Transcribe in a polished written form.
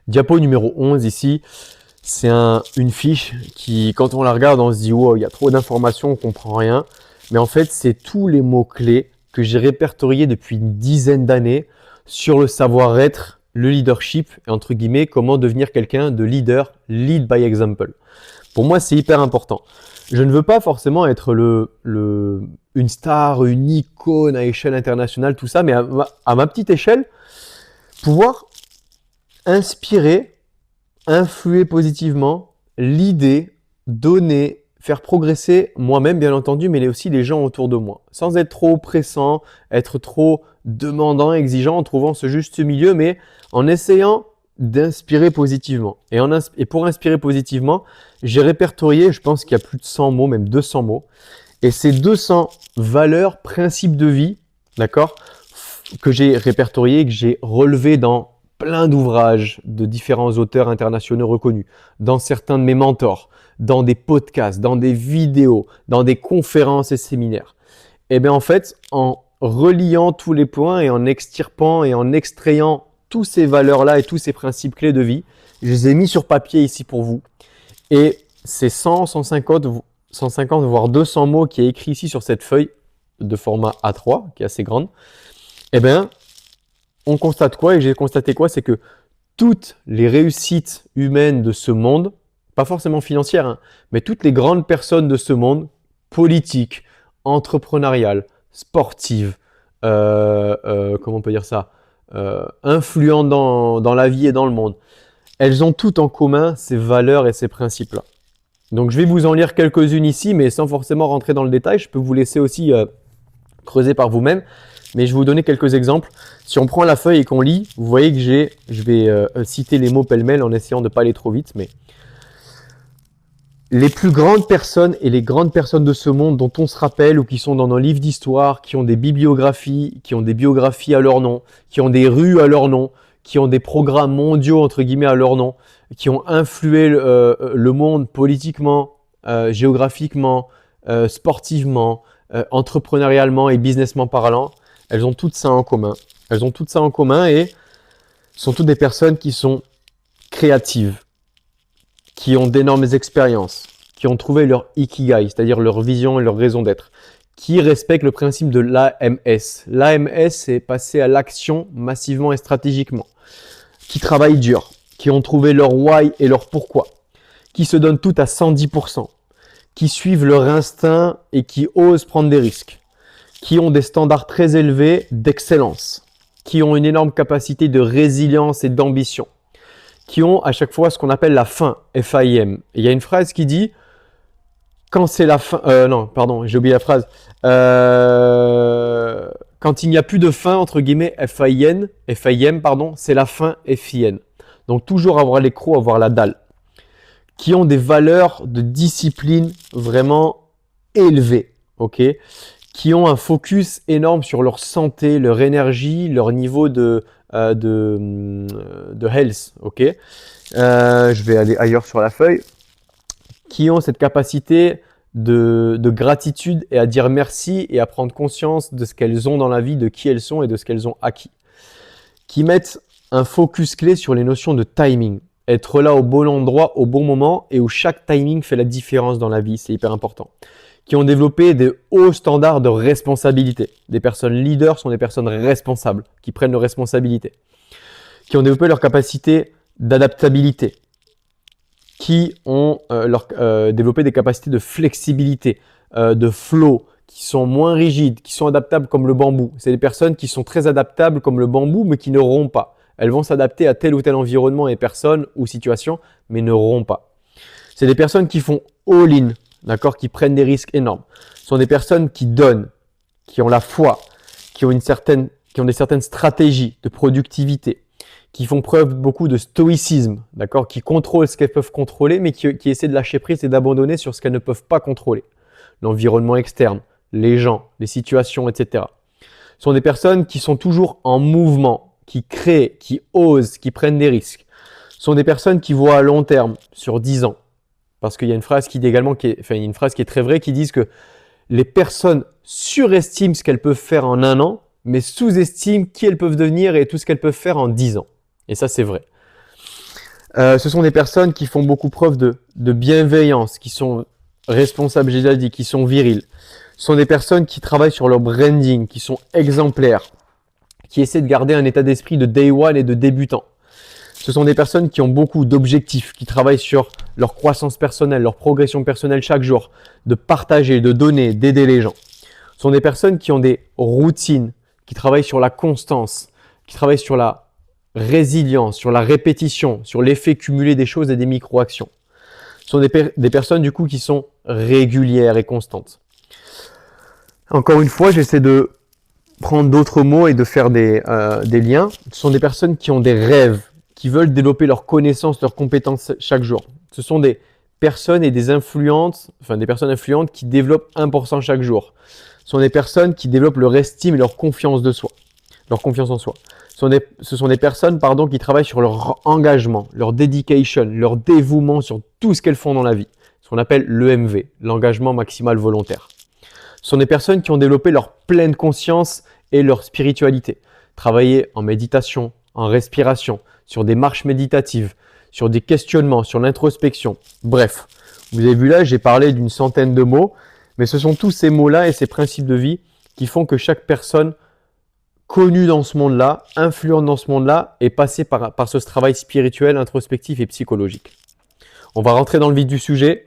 Diapo numéro 11 ici, c'est une fiche qui, quand on la regarde, on se dit wow, il y a trop d'informations, on comprend rien. Mais en fait, c'est tous les mots-clés que j'ai répertoriés depuis une dizaine d'années sur le savoir-être, le leadership et entre guillemets, comment devenir quelqu'un de leader, lead by example. Pour moi, c'est hyper important. Je ne veux pas forcément être une star, une icône à échelle internationale, tout ça, mais à ma petite échelle, pouvoir inspirer, influer positivement, l'idée, donner, faire progresser moi-même bien entendu, mais aussi les gens autour de moi. Sans être trop pressant, être trop demandant, exigeant, en trouvant ce juste milieu, mais en essayant d'inspirer positivement. Et pour inspirer positivement, j'ai répertorié, je pense qu'il y a plus de 100 mots, même 200 mots. Et ces 200 valeurs, principes de vie, d'accord, que j'ai répertoriés, que j'ai relevés dans plein d'ouvrages de différents auteurs internationaux reconnus, dans certains de mes mentors, dans des podcasts, dans des vidéos, dans des conférences et séminaires. Et bien en fait, en reliant tous les points et en extirpant et en extrayant tous ces valeurs-là et tous ces principes clés de vie, je les ai mis sur papier ici pour vous. Et ces 100, 150, voire 200 mots qui est écrit ici sur cette feuille de format A3, qui est assez grande, eh bien, on constate quoi? Et j'ai constaté quoi? C'est que toutes les réussites humaines de ce monde, pas forcément financières, hein, mais toutes les grandes personnes de ce monde, politiques, entrepreneuriales, sportives, comment on peut dire ça, influentes dans la vie et dans le monde, elles ont toutes en commun ces valeurs et ces principes-là. Donc je vais vous en lire quelques-unes ici, mais sans forcément rentrer dans le détail. Je peux vous laisser aussi creuser par vous-même, mais je vais vous donner quelques exemples. Si on prend la feuille et qu'on lit, vous voyez que je vais citer les mots pêle-mêle en essayant de ne pas aller trop vite, mais les plus grandes personnes et les grandes personnes de ce monde dont on se rappelle ou qui sont dans nos livres d'histoire, qui ont des bibliographies, qui ont des biographies à leur nom, qui ont des rues à leur nom, qui ont des programmes mondiaux entre guillemets à leur nom, qui ont influé le monde politiquement, géographiquement, sportivement, entrepreneurialement et businessment parlant, elles ont toutes ça en commun. Elles ont toutes ça en commun et sont toutes des personnes qui sont créatives, qui ont d'énormes expériences, qui ont trouvé leur ikigai, c'est-à-dire leur vision et leur raison d'être, qui respectent le principe de l'AMS. L'AMS, c'est passer à l'action massivement et stratégiquement, qui travaillent dur, qui ont trouvé leur why et leur pourquoi, qui se donnent tout à 110%, qui suivent leur instinct et qui osent prendre des risques, qui ont des standards très élevés d'excellence, qui ont une énorme capacité de résilience et d'ambition, qui ont à chaque fois ce qu'on appelle la faim, F-A-I-M. Il y a une phrase qui dit quand c'est la fin, non, pardon, j'ai oublié la phrase. Quand il n'y a plus de faim, entre guillemets, F-A-I-M, pardon, c'est la faim, F-I-N. Donc toujours avoir les crocs, avoir la dalle. Qui ont des valeurs de discipline vraiment élevées, ok? Qui ont un focus énorme sur leur santé, leur énergie, leur niveau de health, ok? Je vais aller ailleurs sur la feuille. Qui ont cette capacité de gratitude et à dire merci et à prendre conscience de ce qu'elles ont dans la vie, de qui elles sont et de ce qu'elles ont acquis. Qui mettent un focus clé sur les notions de timing. Être là au bon endroit, au bon moment et où chaque timing fait la différence dans la vie, c'est hyper important. Qui ont développé des hauts standards de responsabilité. Des personnes leaders sont des personnes responsables, qui prennent leurs responsabilités. Qui ont développé leur capacité d'adaptabilité. Qui ont développé des capacités de flexibilité, de flow, qui sont moins rigides, qui sont adaptables comme le bambou. C'est des personnes qui sont très adaptables comme le bambou, mais qui ne rompent pas. Elles vont s'adapter à tel ou tel environnement et personne ou situation, mais ne rompent pas. C'est des personnes qui font all-in, d'accord, qui prennent des risques énormes. Ce sont des personnes qui donnent, qui ont la foi, qui ont des certaines stratégies de productivité, qui font preuve beaucoup de stoïcisme, d'accord, qui contrôlent ce qu'elles peuvent contrôler, mais qui essaient de lâcher prise et d'abandonner sur ce qu'elles ne peuvent pas contrôler. L'environnement externe, les gens, les situations, etc. Ce sont des personnes qui sont toujours en mouvement, qui créent, qui osent, qui prennent des risques. Ce sont des personnes qui voient à long terme, sur 10 ans. Parce qu'il y a une phrase qui dit également, une phrase qui est très vraie, qui dit que les personnes surestiment ce qu'elles peuvent faire en un an, mais sous-estiment qui elles peuvent devenir et tout ce qu'elles peuvent faire en 10 ans. Et ça, c'est vrai. Ce sont des personnes qui font beaucoup preuve de bienveillance, qui sont responsables, j'ai déjà dit, qui sont viriles. Ce sont des personnes qui travaillent sur leur branding, qui sont exemplaires, qui essaient de garder un état d'esprit de day one et de débutant. Ce sont des personnes qui ont beaucoup d'objectifs, qui travaillent sur leur croissance personnelle, leur progression personnelle chaque jour, de partager, de donner, d'aider les gens. Ce sont des personnes qui ont des routines, qui travaillent sur la constance, qui travaillent sur la résilience, sur la répétition, sur l'effet cumulé des choses et des micro-actions. Ce sont des personnes du coup qui sont régulières et constantes. Encore une fois, j'essaie de prendre d'autres mots et de faire des liens. Ce sont des personnes qui ont des rêves, qui veulent développer leurs connaissances, leurs compétences chaque jour. Ce sont des personnes et des personnes influentes qui développent 1% chaque jour. Ce sont des personnes qui développent leur estime et leur confiance de soi, leur confiance en soi. Ce sont des personnes qui travaillent sur leur engagement, leur dedication, leur dévouement sur tout ce qu'elles font dans la vie. Ce qu'on appelle l'EMV, l'engagement maximal volontaire. Ce sont des personnes qui ont développé leur pleine conscience et leur spiritualité. Travailler en méditation, en respiration, sur des marches méditatives, sur des questionnements, sur l'introspection. Bref, vous avez vu là, j'ai parlé d'une centaine de mots, mais ce sont tous ces mots-là et ces principes de vie qui font que chaque personne connue dans ce monde-là, influente dans ce monde-là, est passée par ce travail spirituel, introspectif et psychologique. On va rentrer dans le vif du sujet.